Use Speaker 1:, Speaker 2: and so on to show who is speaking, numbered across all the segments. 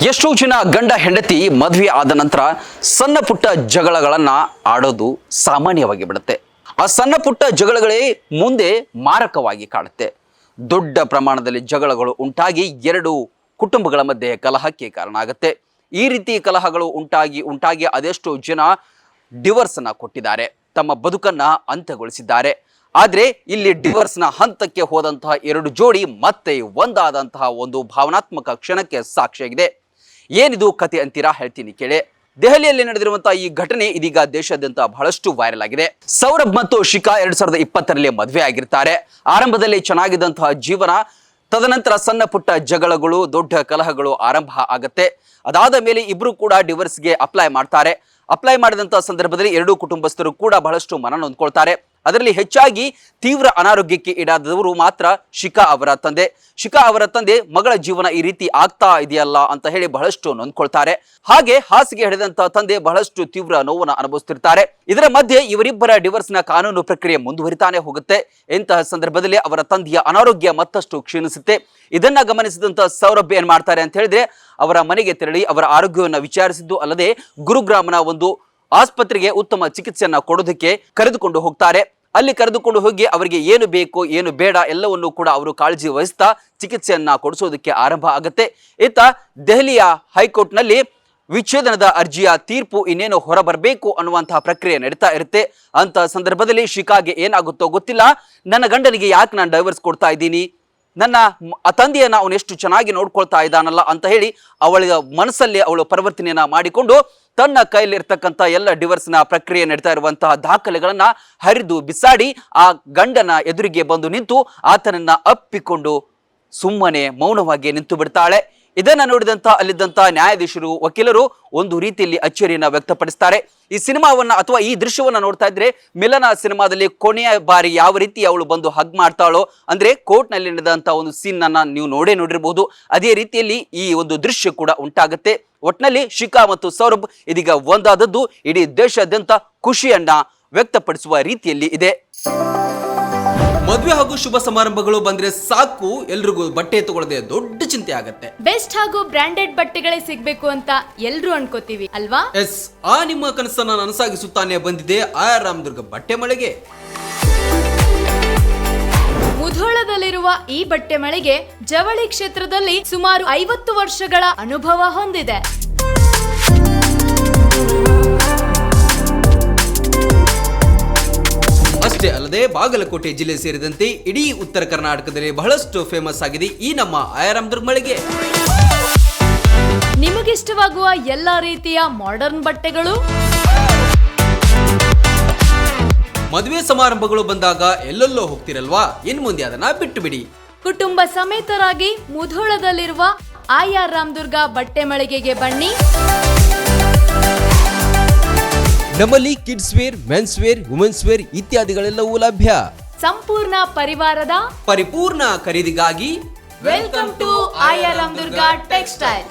Speaker 1: ಎಷ್ಟೋ ಜನ ಗಂಡ ಹೆಂಡತಿ ಮದುವೆ ಆದ ನಂತರ ಸಣ್ಣ ಪುಟ್ಟ ಜಗಳಗಳನ್ನು ಆಡೋದು ಸಾಮಾನ್ಯವಾಗಿ ಬಿಡುತ್ತೆ. ಆ ಸಣ್ಣ ಪುಟ್ಟ ಜಗಳಗಳೇ ಮುಂದೆ ಮಾರಕವಾಗಿ ಕಾಡುತ್ತೆ. ದೊಡ್ಡ ಪ್ರಮಾಣದಲ್ಲಿ ಜಗಳಗಳು ಉಂಟಾಗಿ ಎರಡು ಕುಟುಂಬಗಳ ಮಧ್ಯೆ ಕಲಹಕ್ಕೆ ಕಾರಣ ಆಗುತ್ತೆ. ಈ ರೀತಿ ಕಲಹಗಳು ಉಂಟಾಗಿ ಅದೆಷ್ಟೋ ಜನ ಡಿವೋರ್ಸನ್ನು ಕೊಟ್ಟಿದ್ದಾರೆ, ತಮ್ಮ ಬದುಕನ್ನು ಅಂತ್ಯಗೊಳಿಸಿದ್ದಾರೆ. ಆದರೆ ಇಲ್ಲಿ ಡಿವೋರ್ಸ್ನ ಹಂತಕ್ಕೆ ಹೋದಂತಹ ಎರಡು ಜೋಡಿ ಮತ್ತೆ ಒಂದಾದಂತಹ ಒಂದು ಭಾವನಾತ್ಮಕ ಕ್ಷಣಕ್ಕೆ ಸಾಕ್ಷಿಯಾಗಿದೆ. ಏನಿದು ಕತೆ ಅಂತೀರಾ? ಹೇಳ್ತೀನಿ ಕೇಳಿ. ದೆಹಲಿಯಲ್ಲಿ ನಡೆದಿರುವಂತಹ ಈ ಘಟನೆ ಇದೀಗ ದೇಶಾದ್ಯಂತ ಬಹಳಷ್ಟು ವೈರಲ್ ಆಗಿದೆ. ಸೌರಭ್ ಮತ್ತು ಶಿಖಾ 2020ರಲ್ಲಿ ಮದುವೆ ಆಗಿರ್ತಾರೆ. ಆರಂಭದಲ್ಲಿ ಚೆನ್ನಾಗಿದ್ದಂತಹ ಜೀವನ, ತದನಂತರ ಸಣ್ಣ ಪುಟ್ಟ ಜಗಳಗಳು, ದೊಡ್ಡ ಕಲಹಗಳು ಆರಂಭ ಆಗುತ್ತೆ. ಅದಾದ ಮೇಲೆ ಇಬ್ರು ಕೂಡ ಡಿವೋರ್ಸ್ಗೆ ಅಪ್ಲೈ ಮಾಡ್ತಾರೆ. ಅಪ್ಲೈ ಮಾಡಿದಂತಹ ಸಂದರ್ಭದಲ್ಲಿ ಎರಡೂ ಕುಟುಂಬಸ್ಥರು ಕೂಡ ಬಹಳಷ್ಟು ಮನ ನೊಂದ್ಕೊಳ್ತಾರೆ. ಅದರಲ್ಲಿ ಹೆಚ್ಚಾಗಿ ತೀವ್ರ ಅನಾರೋಗ್ಯಕ್ಕೆ ಈಡಾದವರು ಮಾತ್ರ ಶಿಖಾ ಅವರ ತಂದೆ. ಶಿಖಾ ಅವರ ತಂದೆ ಮಗಳ ಜೀವನ ಈ ರೀತಿ ಆಗ್ತಾ ಇದೆಯಲ್ಲ ಅಂತ ಹೇಳಿ ಬಹಳಷ್ಟು ನೊಂದ್ಕೊಳ್ತಾರೆ. ಹಾಗೆ ಹಾಸಿಗೆ ಹಿಡಿದಂತಹ ತಂದೆ ಬಹಳಷ್ಟು ತೀವ್ರ ನೋವನ್ನು ಅನುಭವಿಸುತ್ತಿರ್ತಾರೆ. ಇದರ ಮಧ್ಯೆ ಇವರಿಬ್ಬರ ಡಿವೋರ್ಸ್ನ ಕಾನೂನು ಪ್ರಕ್ರಿಯೆ ಮುಂದುವರಿತಾನೆ ಹೋಗುತ್ತೆ. ಇಂತಹ ಸಂದರ್ಭದಲ್ಲಿ ಅವರ ತಂದೆಯ ಅನಾರೋಗ್ಯ ಮತ್ತಷ್ಟು ಕ್ಷೀಣಿಸುತ್ತೆ. ಇದನ್ನ ಗಮನಿಸಿದಂತಹ ಸೌರಭ್ ಏನ್ ಮಾಡ್ತಾರೆ ಅಂತ ಹೇಳಿದ್ರೆ, ಅವರ ಮನೆಗೆ ತೆರಳಿ ಅವರ ಆರೋಗ್ಯವನ್ನು ವಿಚಾರಿಸಿದ್ದು ಅಲ್ಲದೆ ಗುರುಗ್ರಾಮನ ಒಂದು ಆಸ್ಪತ್ರೆಗೆ ಉತ್ತಮ ಚಿಕಿತ್ಸೆಯನ್ನ ಕೊಡೋದಕ್ಕೆ ಕರೆದುಕೊಂಡು ಹೋಗ್ತಾರೆ. ಅಲ್ಲಿ ಕರೆದುಕೊಂಡು ಹೋಗಿ ಅವರಿಗೆ ಏನು ಬೇಕು ಏನು ಬೇಡ ಎಲ್ಲವನ್ನು ಕೂಡ ಅವರು ಕಾಳಜಿ ವಹಿಸ್ತಾ ಚಿಕಿತ್ಸೆಯನ್ನ ಕೊಡಿಸೋದಕ್ಕೆ ಆರಂಭ ಆಗುತ್ತೆ. ಇತ್ತ ದೆಹಲಿಯ ಹೈಕೋರ್ಟ್ನಲ್ಲಿ ವಿಚ್ಛೇದನದ ಅರ್ಜಿಯ ತೀರ್ಪು ಇನ್ನೇನು ಹೊರಬರಬೇಕು ಅನ್ನುವಂತಹ ಪ್ರಕ್ರಿಯೆ ನಡೀತಾ ಇರುತ್ತೆ. ಅಂತ ಸಂದರ್ಭದಲ್ಲಿ ಶಿಖಾಗೆ ಏನಾಗುತ್ತೋ ಗೊತ್ತಿಲ್ಲ, ನನ್ನ ಗಂಡನಿಗೆ ಯಾಕೆ ನಾನು ಡೈವರ್ಸ್ ಕೊಡ್ತಾ ಇದ್ದೀನಿ, ನನ್ನ ತಂದೆಯನ್ನ ಅವನು ಎಷ್ಟು ಚೆನ್ನಾಗಿ ನೋಡ್ಕೊಳ್ತಾ ಇದ್ದಾನಲ್ಲ ಅಂತ ಹೇಳಿ ಅವಳ ಮನಸ್ಸಲ್ಲಿ ಅವಳು ಪರಿವರ್ತನೆಯನ್ನ ಮಾಡಿಕೊಂಡು ತನ್ನ ಕೈಲಿರ್ತಕ್ಕಂಥ ಎಲ್ಲ ಡಿವೋರ್ಸ್ನ ಪ್ರಕ್ರಿಯೆ ನಡೀತಾ ಇರುವಂತಹ ದಾಖಲೆಗಳನ್ನ ಹರಿದು ಬಿಸಾಡಿ ಆ ಗಂಡನ ಎದುರಿಗೆ ಬಂದು ನಿಂತು ಆತನನ್ನ ಅಪ್ಪಿಕೊಂಡು ಸುಮ್ಮನೆ ಮೌನವಾಗಿ ನಿಂತು ಬಿಡ್ತಾಳೆ. ಇದನ್ನ ನೋಡಿದಂತ ಅಲ್ಲಿದ್ದಂತ ನ್ಯಾಯಾಧೀಶರು, ವಕೀಲರು ಒಂದು ರೀತಿಯಲ್ಲಿ ಅಚ್ಚರಿಯನ್ನ ವ್ಯಕ್ತಪಡಿಸ್ತಾರೆ. ಈ ಸಿನಿಮಾವನ್ನ ಅಥವಾ ಈ ದೃಶ್ಯವನ್ನ ನೋಡ್ತಾ ಇದ್ರೆ ಮಿಲನ ಸಿನಿಮಾದಲ್ಲಿ ಕೊನೆಯ ಬಾರಿ ಯಾವ ರೀತಿ ಅವಳು ಬಂದು ಹಗ್ ಮಾಡ್ತಾಳೋ, ಅಂದ್ರೆ ಕೋರ್ಟ್ ನಲ್ಲಿ ನಡೆದಂತ ಒಂದು ಸೀನ್ ಅನ್ನ ನೀವು ನೋಡಿರಬಹುದು. ಅದೇ ರೀತಿಯಲ್ಲಿ ಈ ಒಂದು ದೃಶ್ಯ ಕೂಡ ಉಂಟಾಗುತ್ತೆ. ಒಟ್ನಲ್ಲಿ ಶಿಖಾ ಮತ್ತು ಸೌರಭ್ ಇದೀಗ ಒಂದಾದದ್ದು ಇಡೀ ದೇಶಾದ್ಯಂತ ಖುಷಿಯನ್ನ ವ್ಯಕ್ತಪಡಿಸುವ ರೀತಿಯಲ್ಲಿ ಇದೆ. ಮದುವೆ ಹಾಗೂ ಶುಭ ಸಮಾರಂಭಗಳು ಬಂದ್ರೆ ಸಾಕು, ಎಲ್ರಿಗೂ ಬಟ್ಟೆ ತಗೊಳ್ಳದೆ ದೊಡ್ಡ ಚಿಂತೆ ಆಗತ್ತೆ.
Speaker 2: ಬೆಸ್ಟ್ ಹಾಗೂ ಬ್ರಾಂಡೆಡ್ ಬಟ್ಟೆಗಳೇ ಸಿಗ್ಬೇಕು ಅಂತ ಎಲ್ರು ಅನ್ಕೋತೀವಿ ಅಲ್ವಾ?
Speaker 1: ಎಸ್, ಆ ನಿಮ್ಮ ಕನಸನ್ನ ನನಸಾಗಿಸುತ್ತಾನೆ ಬಂದಿದೆ ಆರ್ ರಾಮದುರ್ಗ ಬಟ್ಟೆ ಮಳೆಗೆ.
Speaker 2: ಮುಧೋಳದಲ್ಲಿರುವ ಈ ಬಟ್ಟೆ ಮಳಿಗೆ ಜವಳಿ ಕ್ಷೇತ್ರದಲ್ಲಿ ಸುಮಾರು 50 ವರ್ಷಗಳ ಅನುಭವ ಹೊಂದಿದೆ.
Speaker 1: ಅಷ್ಟೇ ಅಲ್ಲದೆ ಬಾಗಲಕೋಟೆ ಜಿಲ್ಲೆ ಸೇರಿದಂತೆ ಇಡೀ ಉತ್ತರ ಕರ್ನಾಟಕದಲ್ಲಿ ಬಹಳಷ್ಟು ಫೇಮಸ್ ಆಗಿದೆ ಈ ನಮ್ಮ ಆಯರಾಮದುರ್ಗ ಮಳಿಗೆ.
Speaker 2: ನಿಮಗಿಷ್ಟವಾಗುವ ಎಲ್ಲಾ ರೀತಿಯ ಮಾಡರ್ನ್ ಬಟ್ಟೆಗಳು,
Speaker 1: ಮದುವೆ ಸಮಾರಂಭಗಳು ಬಂದಾಗ ಎಲ್ಲೆಲ್ಲೋ ಹೋಗ್ತಿರಲ್ವಾ, ಇನ್ ಮುಂದೆ ಅದನ್ನ ಬಿಟ್ಟು ಬಿಡಿ.
Speaker 2: ಕುಟುಂಬ ಸಮೇತರಾಗಿ ಮುಧೋಳದಲ್ಲಿರುವ ಆರ್ ರಾಮದುರ್ಗ ಬಟ್ಟೆ ಮಳಿಗೆಗೆ ಬನ್ನಿ.
Speaker 1: ನಮ್ಮಲ್ಲಿ kids wear, men's wear, women's wear ಇತ್ಯಾದಿಗಳೆಲ್ಲವೂ ಲಭ್ಯ.
Speaker 2: ಸಂಪೂರ್ಣ ಪರಿವಾರದ
Speaker 1: ಪರಿಪೂರ್ಣ ಖರೀದಿಗಾಗಿ
Speaker 2: welcome to R Ramdurg textile.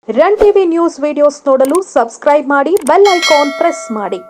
Speaker 3: Run TV news videos ನೋಡಲು ಸಬ್ಸ್ಕ್ರೈಬ್ ಮಾಡಿ, ಬೆಲ್ ಐಕಾನ್ ಪ್ರೆಸ್ ಮಾಡಿ.